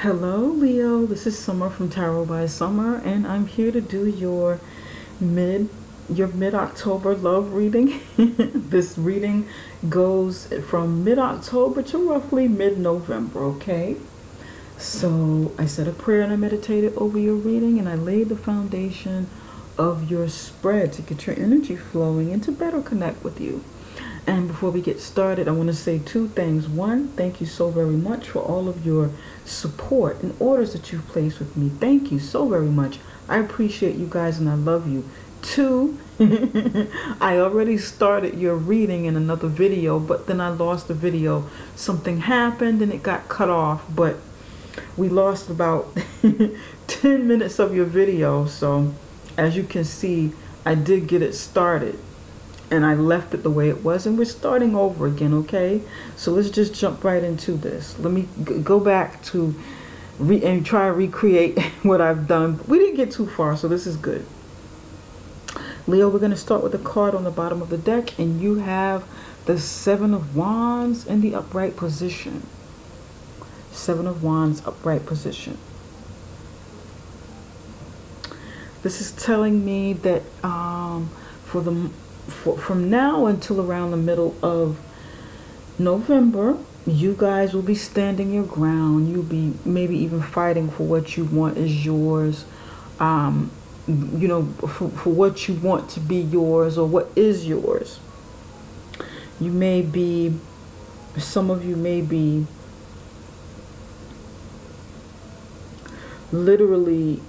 Hello, Leo. This is Summer from Tarot by Summer, and I'm here to do mid-October love reading. This reading goes from mid-October to roughly mid-November, okay? So I said a prayer and I meditated over your reading, and I laid the foundation of your spread to get your energy flowing and to better connect with you. And before we get started, I want to say two things. One, thank you so very much for all of your support and orders that you've placed with me. Thank you so very much. I appreciate you guys and I love you. Two, I already started your reading in another video, but then I lost the video. Something happened and it got cut off, but we lost about 10 minutes of your video. So as you can see, I did get it started. And I left it the way it was, and we're starting over again, okay? So let's just jump right into this. Let me go back to and try to recreate what I've done. We didn't get too far, so this is good. Leo, we're going to start with a card on the bottom of the deck, and you have the Seven of Wands in the upright position. Seven of Wands, upright position. This is telling me that from now until around the middle of November, you guys will be standing your ground. You'll be maybe even fighting for what you want is yours. You know, for what you want to be yours or what is yours. You may be, some of you may be literally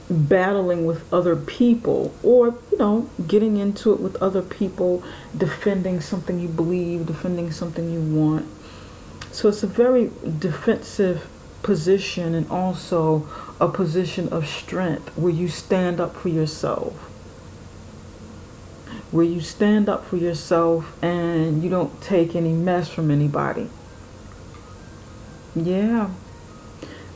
battling with other people, or you know, getting into it with other people, defending something you believe, defending something you want. So it's a very defensive position, and also a position of strength where you stand up for yourself, where you stand up for yourself and you don't take any mess from anybody. Yeah,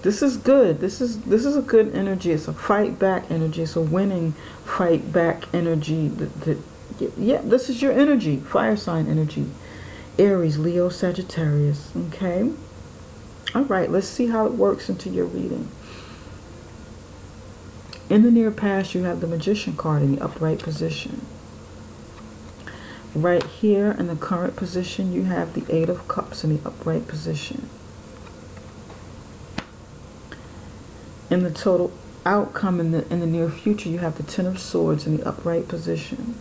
this is good. This is a good energy. It's a fight back energy. It's a winning fight back energy. Yeah, this is your energy. Fire sign energy. Aries, Leo, Sagittarius. Okay. All right. Let's see how it works into your reading. In the near past, you have the Magician card in the upright position. Right here in the current position, you have the Eight of Cups in the upright position. In the total outcome in the near future, you have the Ten of Swords in the upright position.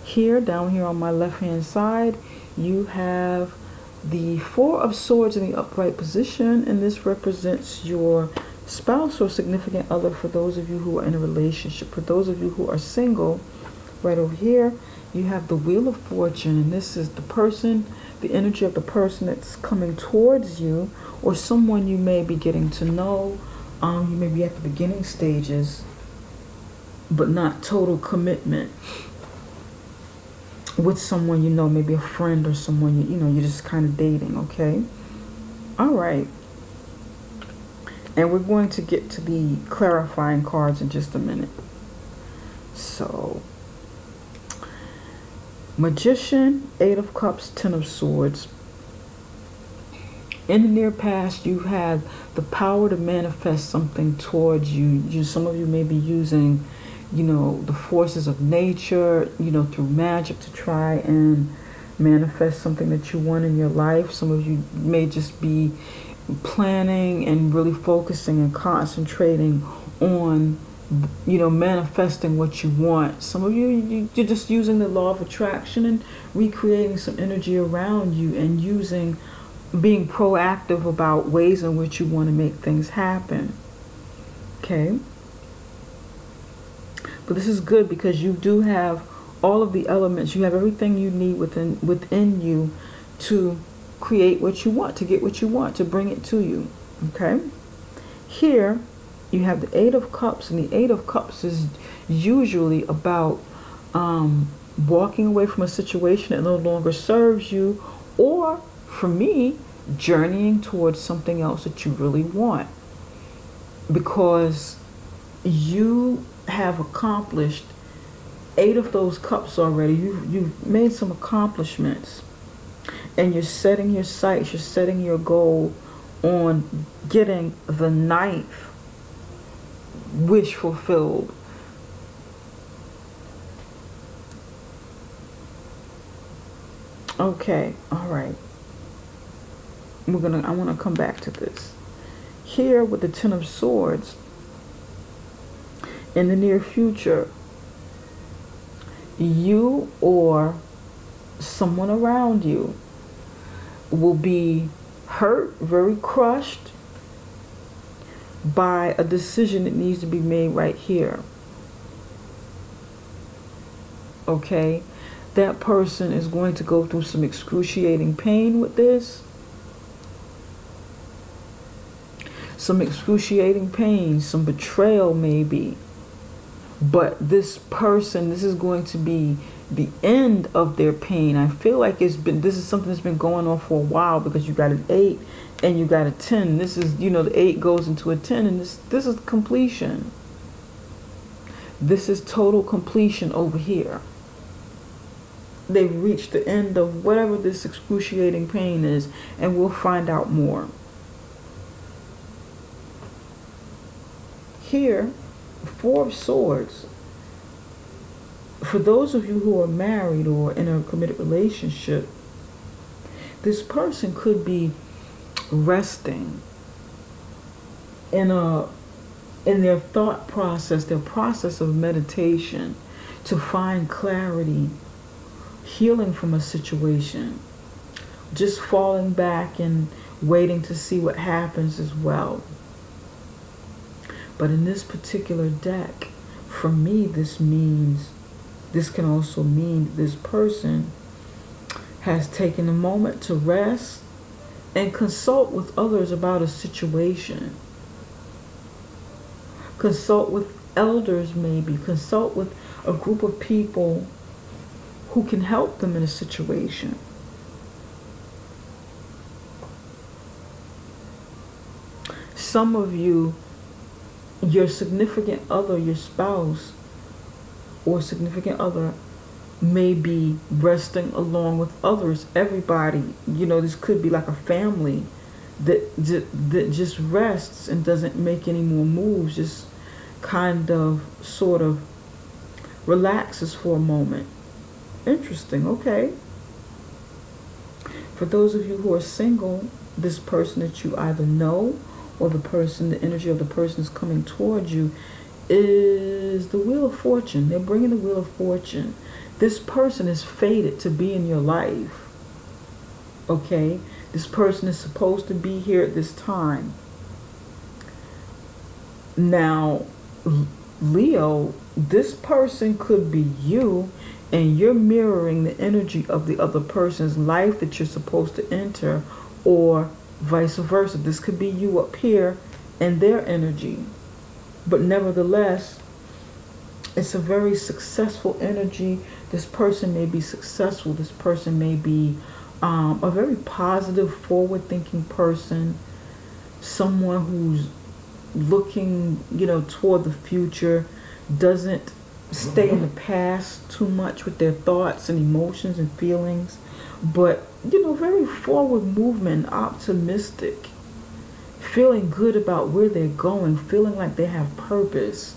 Here, down here on my left-hand side, you have the Four of Swords in the upright position, and this represents your spouse or significant other for those of you who are in a relationship. For those of you who are single, right over here, you have the Wheel of Fortune, and this is the person, the energy of the person that's coming towards you, or someone you may be getting to know. You may be at the beginning stages, but not total commitment with someone you know, maybe a friend or someone you know, you're just kind of dating, okay? All right. And we're going to get to the clarifying cards in just a minute. So, Magician, Eight of Cups, Ten of Swords. In the near past, you've had the power to manifest something towards you. Some of you may be using, you know, the forces of nature, you know, through magic to try and manifest something that you want in your life. Some of you may just be planning and really focusing and concentrating on, you know, manifesting what you want. Some of you, you're just using the law of attraction and recreating some energy around you and being proactive about ways in which you want to make things happen. Okay? But this is good because you do have all of the elements. You have everything you need within you to create what you want, to get what you want, to bring it to you. Okay? Here, you have the Eight of Cups, and the Eight of Cups is usually about walking away from a situation that no longer serves you, or, for me, journeying towards something else that you really want. Because you have accomplished 8 of those cups already. You've made some accomplishments. And you're setting your sights, you're setting your goal on getting the 9th wish fulfilled. Okay, all right. I want to come back to this. Here with the Ten of Swords, in the near future, you or someone around you will be hurt, very crushed by a decision that needs to be made right here. Okay? That person is going to go through some excruciating pain with this. Some excruciating pain, some betrayal maybe. But this person, this is going to be the end of their pain. I feel like this is something that's been going on for a while, because you got an 8 and you got a 10. This is, the 8 goes into a 10, and this is completion. This is total completion over here. They've reached the end of whatever this excruciating pain is, and we'll find out more. Here, 4 of Swords. For those of you who are married or in a committed relationship, this person could be resting in their thought process, their process of meditation, to find clarity, healing from a situation, just falling back and waiting to see what happens as well. But in this particular deck, for me, this can also mean this person has taken a moment to rest and consult with others about a situation. Consult with elders maybe. Consult with a group of people who can help them in a situation. Some of you, your significant other, your spouse or significant other, may be resting along with others. Everybody, this could be like a family that just rests and doesn't make any more moves, just kind of sort of relaxes for a moment. Interesting. Okay. For those of you who are single, this person that you either know or the energy of the person is coming towards you, is the Wheel of Fortune. They're bringing the Wheel of Fortune. This person is fated to be in your life. Okay? This person is supposed to be here at this time. Now, Leo, this person could be you, and you're mirroring the energy of the other person's life that you're supposed to enter, or vice versa. This could be you up here and their energy. But nevertheless, it's a very successful energy. This person may be successful. This person may be a very positive, forward-thinking person. Someone who's looking, toward the future, doesn't stay in the past too much with their thoughts and emotions and feelings, but very forward movement, optimistic, feeling good about where they're going, feeling like they have purpose,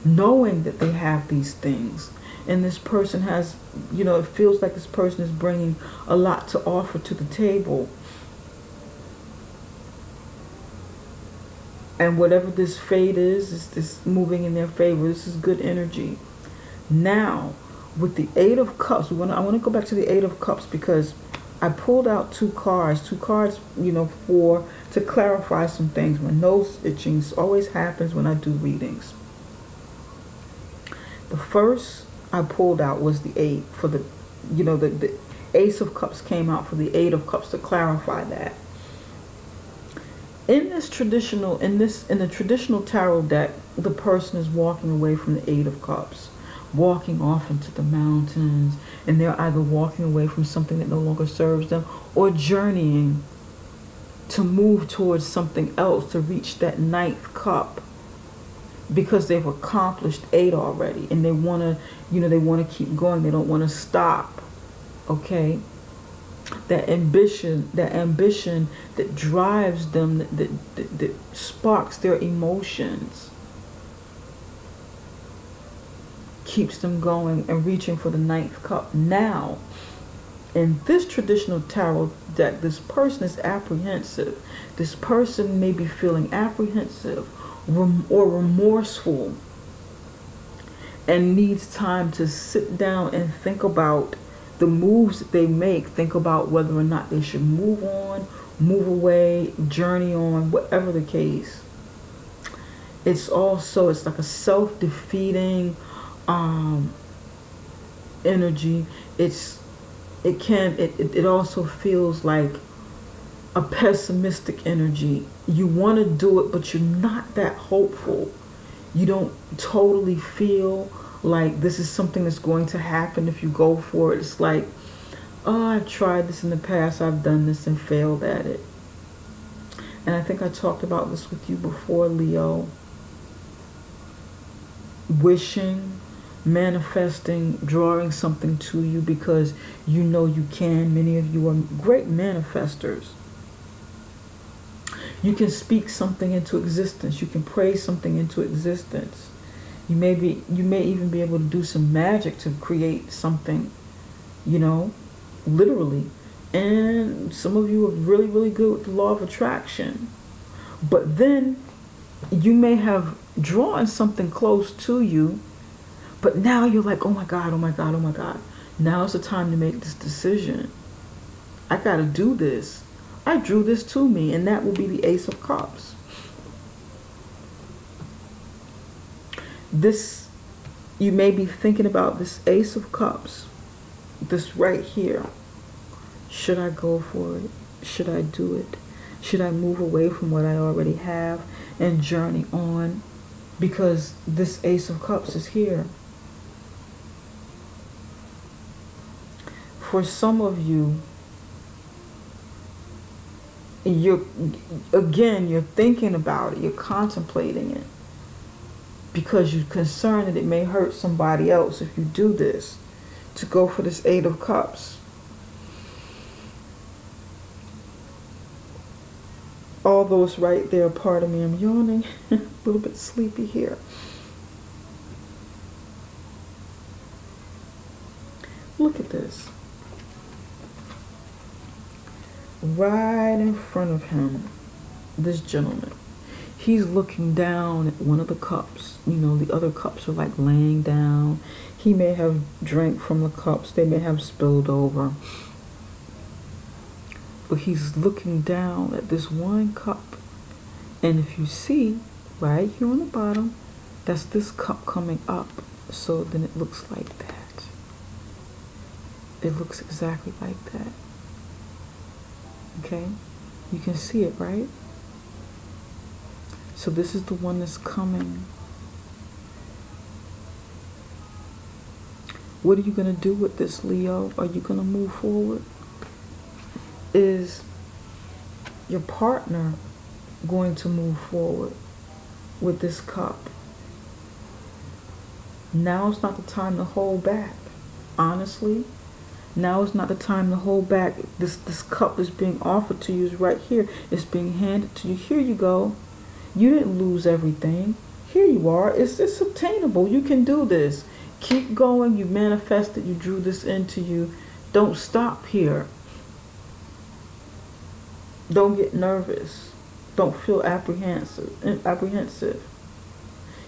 knowing that they have these things. And this person has, it feels like this person is bringing a lot to offer to the table. And whatever this fate is moving in their favor. This is good energy. Now, with the 8 of Cups, I want to go back to the 8 of Cups, because I pulled out 2 cards, to clarify some things. My nose itching always happens when I do readings. The first I pulled out was the 8 for the Ace of Cups came out for the 8 of Cups to clarify that. In the traditional tarot deck, the person is walking away from the 8 of Cups, walking off into the mountains, and they're either walking away from something that no longer serves them, or journeying to move towards something else, to reach that 9th cup, because they've accomplished 8 already, and they want to keep going. They don't want to stop. Okay? that ambition that drives them, that sparks their emotions, keeps them going and reaching for the ninth cup. Now, in this traditional tarot deck, this person is apprehensive. This person may be feeling apprehensive or remorseful and needs time to sit down and think about the moves that they make. Think about whether or not they should move on, move away, journey on, whatever the case. It's like a self-defeating energy. It also feels like a pessimistic energy. You want to do it, but you're not that hopeful. You don't totally feel like this is something that's going to happen if you go for it. It's like, oh, I've tried this in the past, I've done this and failed at it. And I think I talked about this with you before, Leo. Wishing, manifesting, drawing something to you because you know you can. Many of you are great manifestors. You can speak something into existence. You can pray something into existence. You may even be able to do some magic to create something, literally. And some of you are really, really good with the law of attraction. But then you may have drawn something close to you, but now you're like, oh my God, oh my God, oh my God. Now is the time to make this decision. I got to do this. I drew this to me, and that will be the Ace of Cups. You may be thinking about this Ace of Cups, this right here. Should I go for it? Should I do it? Should I move away from what I already have and journey on? Because this Ace of Cups is here. For some of you, you're thinking about it, you're contemplating it, because you're concerned that it may hurt somebody else if you do this, to go for this Eight of Cups. Although it's right there, pardon me, I'm yawning, a little bit sleepy here. Look at this. Right in front of him, this gentleman, he's looking down at one of the cups. The other cups are like laying down. He may have drank from the cups. They may have spilled over. But he's looking down at this one cup. And if you see, right here on the bottom, that's this cup coming up. So then it looks like that. It looks exactly like that. Okay? You can see it, right? So this is the one that's coming. What are you going to do with this, Leo? Are you going to move forward? Is your partner going to move forward with this cup? Now is not the time to hold back. Honestly, now is not the time to hold back. This cup is being offered to you is right here. It's being handed to you. Here you go. You didn't lose everything. Here you are. It's obtainable. You can do this. Keep going. You manifested. You drew this into you. Don't stop here. Don't get nervous. Don't feel apprehensive.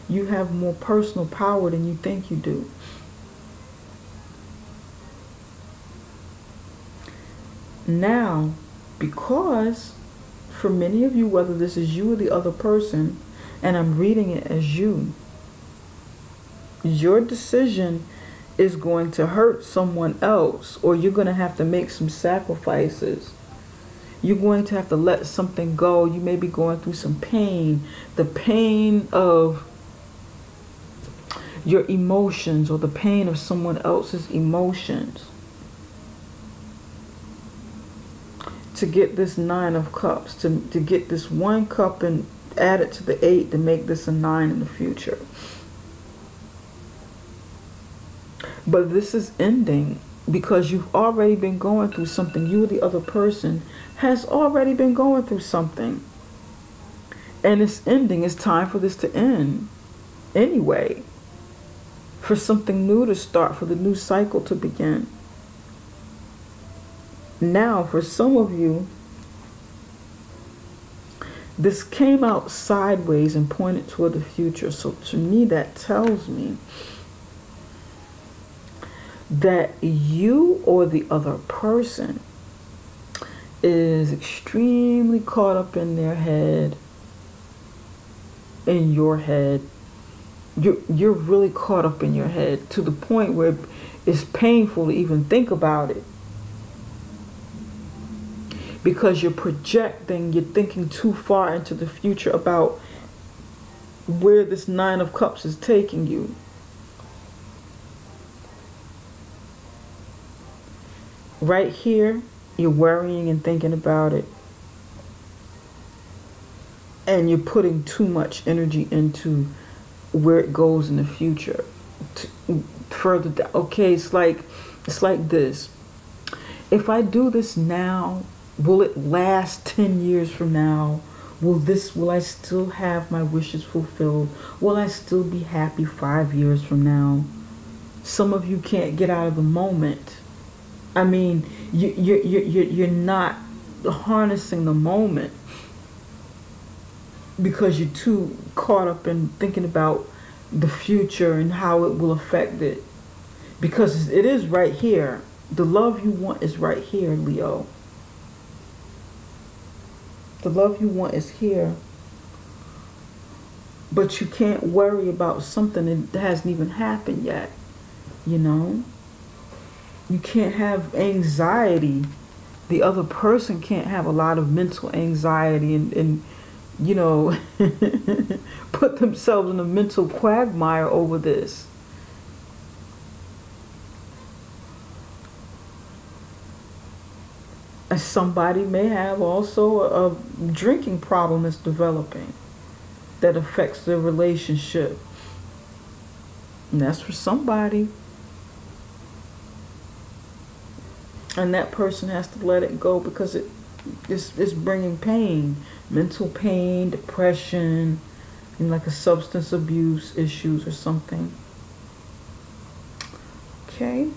You have more personal power than you think you do. Now, because for many of you, whether this is you or the other person, and I'm reading it as you, your decision is going to hurt someone else, or you're going to have to make some sacrifices. You're going to have to let something go. You may be going through some pain. The pain of your emotions, or the pain of someone else's emotions. To get this Nine of Cups, to get this one cup and add it to the 8 to make this a 9 in the future. But this is ending. because you've already been going through something. You or the other person has already been going through something. And it's ending. It's time for this to end. Anyway. For something new to start. For the new cycle to begin. Now, for some of you, this came out sideways and pointed toward the future. So to me, that tells me that you or the other person is extremely caught up in their head, in your head. You're really caught up in your head to the point where it's painful to even think about it. Because you're projecting, you're thinking too far into the future about where this Nine of Cups is taking you. Right here, you're worrying and thinking about it. And you're putting too much energy into where it goes in the future. Further down. Okay, it's like this. If I do this now, will it last 10 years from now? Will I still have my wishes fulfilled? Will I still be happy 5 years from now? Some of you can't get out of the moment. I mean, you're not harnessing the moment because you're too caught up in thinking about the future and how it will affect it. Because it is right here. The love you want is right here, Leo. The love you want is here. But you can't worry about something that hasn't even happened yet. You know? You can't have anxiety. The other person can't have a lot of mental anxiety and you know, put themselves in a mental quagmire over this. And somebody may have also a drinking problem that's developing that affects their relationship. And that's for somebody. And that person has to let it go because it's bringing pain. Mental pain, depression, and like a substance abuse issues or something. Okay.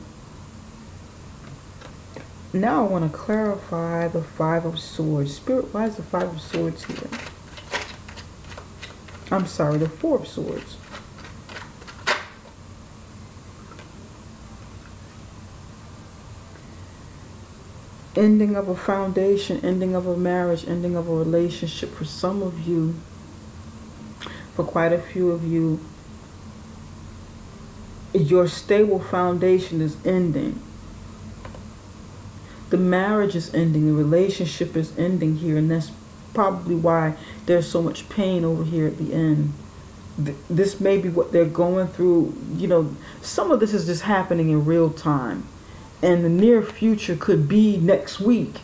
Now I want to clarify the Five of Swords. Spirit, why is the Five of Swords here? I'm sorry, the Four of Swords. Ending of a foundation, ending of a marriage, ending of a relationship. For some of you, for quite a few of you, your stable foundation is ending. The marriage is ending, the relationship is ending here, and that's probably why there's so much pain over here at the end. This may be what they're going through. You know, some of this is just happening in real time. And the near future could be next week.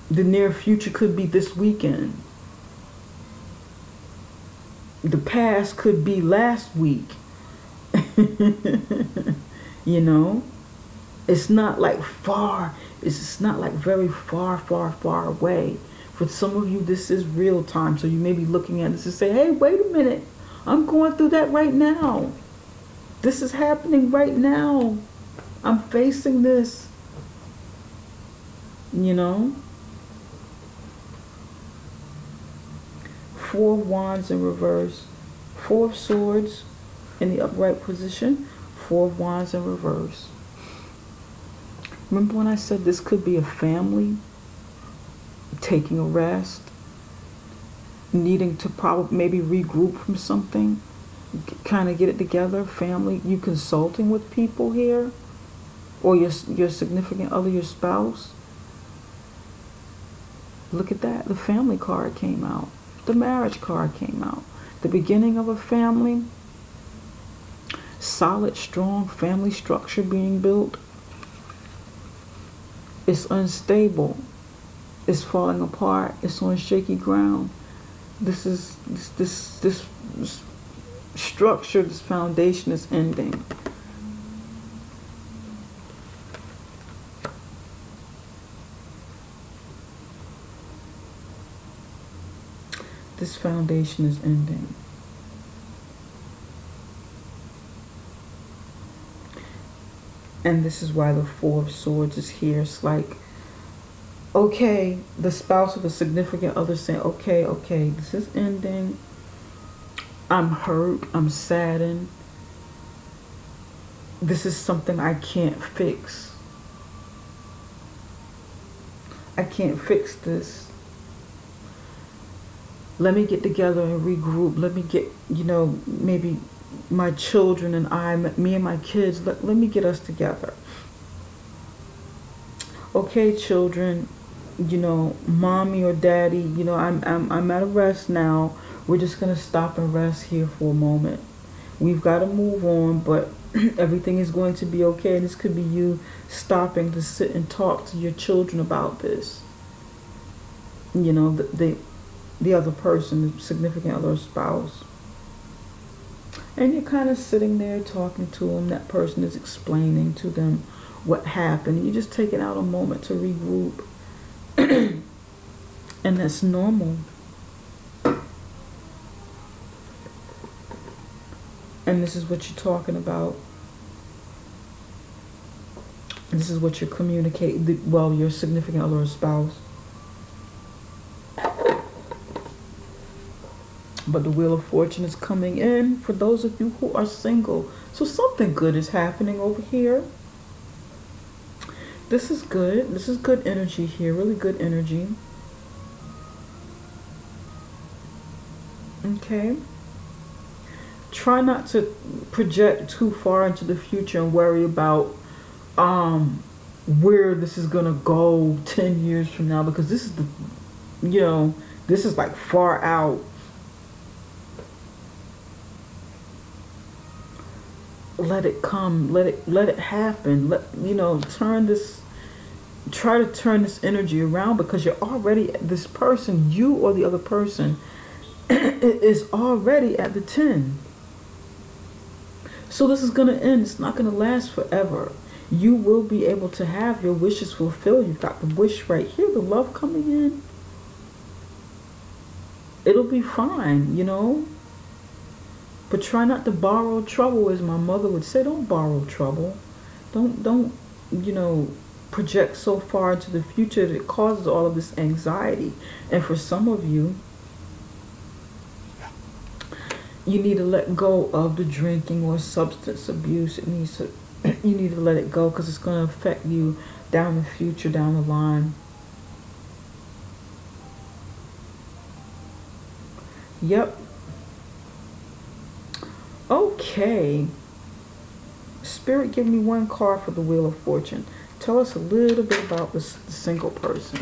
The near future could be this weekend. The past could be last week. You know? It's not like far. It's not like very far, far, far away. For some of you, this is real time. So you may be looking at this and say, hey, wait a minute. I'm going through that right now. This is happening right now. I'm facing this, you know. Four of Wands in reverse. Four of Swords in the upright position. Four of Wands in reverse. Remember when I said this could be a family taking a rest, needing to probably maybe regroup from something, kind of get it together, family, you consulting with people here? Or your significant other, your spouse. Look at that. The family card came out. The marriage card came out. The beginning of a family. Solid, strong family structure being built. It's unstable. It's falling apart. It's on shaky ground. This structure, this foundation is ending. This foundation is ending. And this is why the Four of Swords is here. It's like, okay, the spouse of a significant other saying, okay, this is ending. I'm hurt. I'm saddened. This is something I can't fix. I can't fix this. Let me get together and regroup. Let me get, maybe my children and I, me and my kids, let me get us together. Okay, children, mommy or daddy, I'm at a rest now. We're just going to stop and rest here for a moment. We've got to move on, but everything is going to be okay. And this could be you stopping to sit and talk to your children about this. The other person, the significant other, spouse. And you're kind of sitting there talking to them. That person is explaining to them what happened. You're just taking out a moment to regroup. And that's normal. And this is what you're talking about. This is what you're communicating. Well, your significant other or spouse. But the Wheel of Fortune is coming in for those of you who are single. So something good is happening over here. This is good. This is good energy here. Really good energy. Okay. Try not to project too far into the future and worry about where this is going to go 10 years from now. Because this is this is like far out. Let it come, let it happen. Try to turn this energy around, because you're already, this person, you or the other person is already at the 10. So this is going to end. It's not going to last forever. You will be able to have your wishes fulfilled. You've got the wish right here, the love coming in. It'll be fine, But try not to borrow trouble, as my mother would say. Don't borrow trouble. Don't project so far into the future that it causes all of this anxiety. And for some of you, you need to let go of the drinking or substance abuse. You need to let it go, because it's going to affect you down the future, down the line. Yep. Okay. Spirit, give me one card for the Wheel of Fortune. Tell us a little bit about the single person.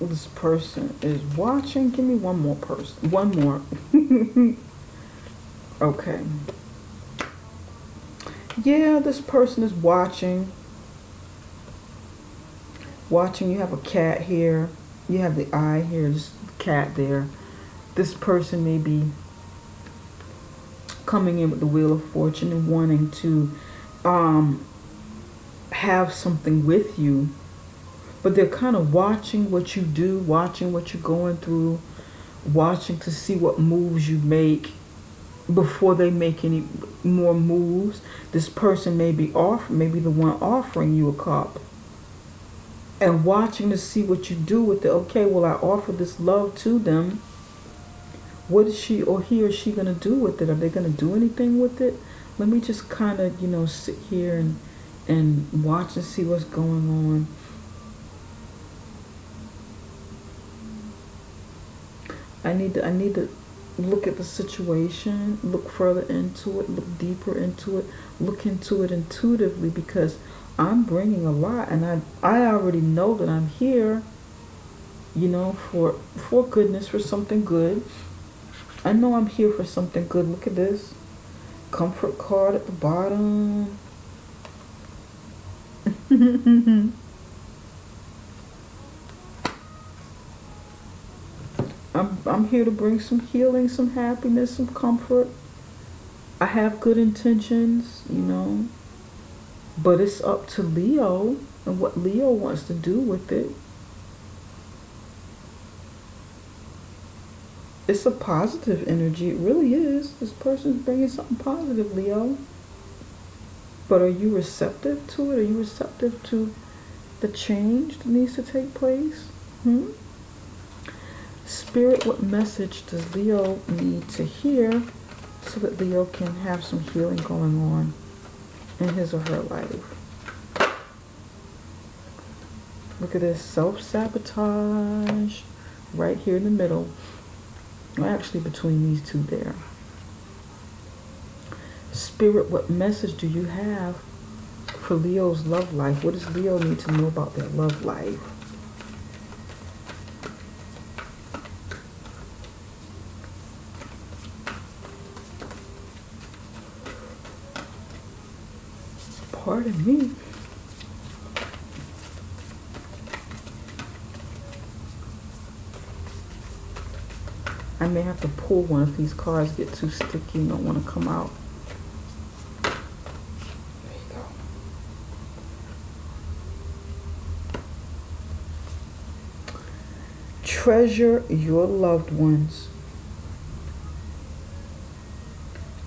This person is watching. Give me one more person. One more. Okay. Yeah, this person is watching. Watching. You have a cat here. You have the eye here. This cat there. This person may be coming in with the Wheel of Fortune and wanting to have something with you. But they're kind of watching what you do, watching what you're going through, watching to see what moves you make before they make any more moves. This person may be maybe the one offering you a cup, and watching to see what you do with it. Okay, well, I offer this love to them. What is she or he or she going to do with it? Are they going to do anything with it? Let me just kind of, sit here and watch and see what's going on. I need to look at the situation, look further into it, look deeper into it, look into it intuitively, because I'm bringing a lot, and I already know that I'm here, for goodness, for something good. I know I'm here for something good. Look at this. Comfort card at the bottom. I'm here to bring some healing, some happiness, some comfort. I have good intentions, but it's up to Leo. and what Leo wants to do with it. It's a positive energy. It really is. This person's bringing something positive, Leo. But are you receptive to it? Are you receptive to the change that needs to take place? Spirit, what message does Leo need to hear so that Leo can have some healing going on in his or her life? Look at this, self-sabotage right here in the middle. Actually, between these two there. Spirit, what message do you have for Leo's love life? What does Leo need to know about their love life? Pardon me. I may have to pull one if these cards get too sticky and don't want to come out. There you go. Treasure your loved ones.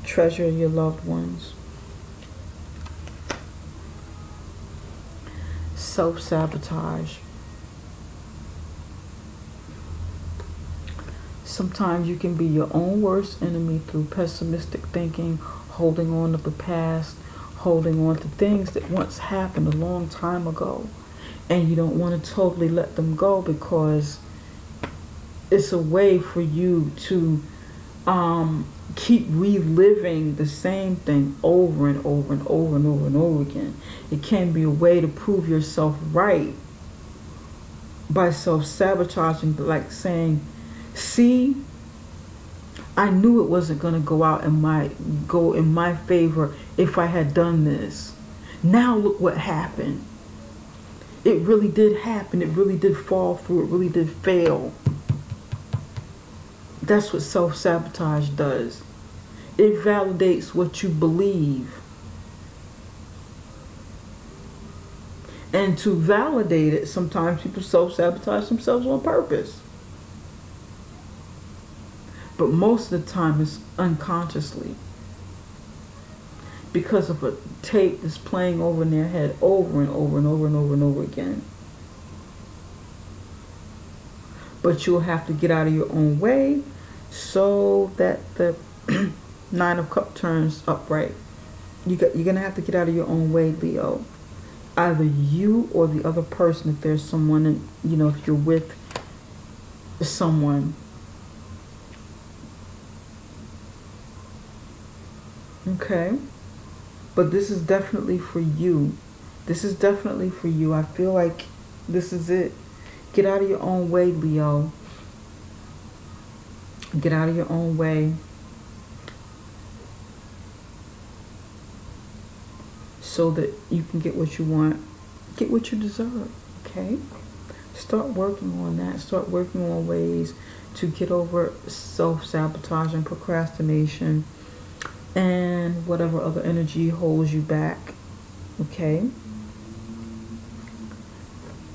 Treasure your loved ones. Self-sabotage. Sometimes you can be your own worst enemy through pessimistic thinking, holding on to the past, holding on to things that once happened a long time ago. And you don't want to totally let them go because it's a way for you to keep reliving the same thing over and over and over and over and over again. It can be a way to prove yourself right by self-sabotaging, like saying, see, I knew it wasn't going to go in my favor if I had done this. Now look what happened. It really did happen. It really did fall through. It really did fail. That's what self-sabotage does. It validates what you believe. And to validate it, sometimes people self-sabotage themselves on purpose. But most of the time it's unconsciously. Because of a tape that's playing over in their head over and over and over and over and over again. But you'll have to get out of your own way so that the Nine of Cups turns upright. You're going to have to get out of your own way, Leo. Either you or the other person, if there's someone, if you're with someone. Okay? But this is definitely for you. This is definitely for you. I feel like this is it. Get out of your own way, Leo. Get out of your own way. So that you can get what you want. Get what you deserve. Okay? Start working on that. Start working on ways to get over self-sabotage and procrastination and whatever other energy holds you back. Okay?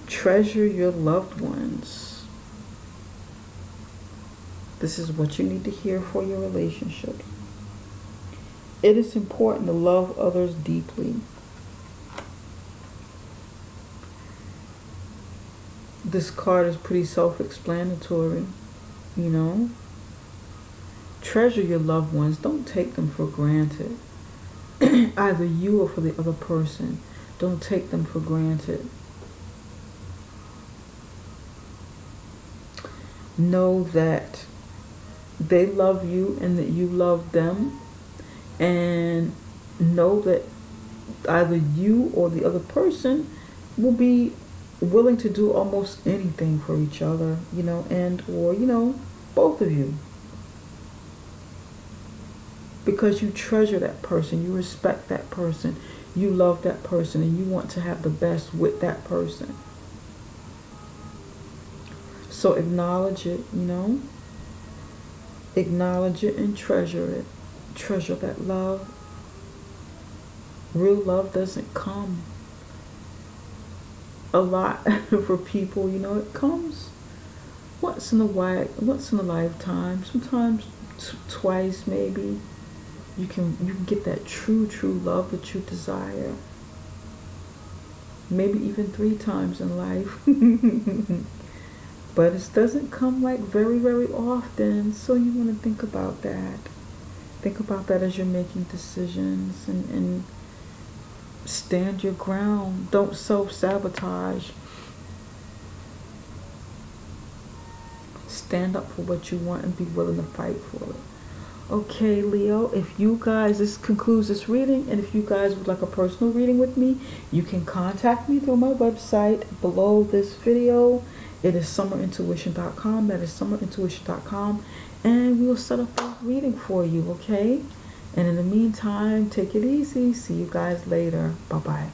Treasure your loved ones. This is what you need to hear for your relationships. It is important to love others deeply. This card is pretty self-explanatory, Treasure your loved ones. Don't take them for granted. Either you or for the other person. Don't take them for granted. Know that they love you and that you love them. And know that either you or the other person will be willing to do almost anything for each other, or both of you. Because you treasure that person, you respect that person, you love that person, and you want to have the best with that person. So acknowledge it, Acknowledge it and treasure it. Treasure that love. Real love doesn't come a lot for people. You know, it comes once in a while, once in a lifetime. Sometimes twice, maybe. You can get that true love that you desire. Maybe even 3 times in life. But it doesn't come like very often. So you want to think about that. Think about that as you're making decisions, and stand your ground. Don't self-sabotage. Stand up for what you want and be willing to fight for it. Okay, Leo, if you guys, this concludes this reading, and if you guys would like a personal reading with me, you can contact me through my website below this video. It is summerintuition.com. That is summerintuition.com. And we will set up a reading for you, okay? And in the meantime, take it easy. See you guys later. Bye-bye.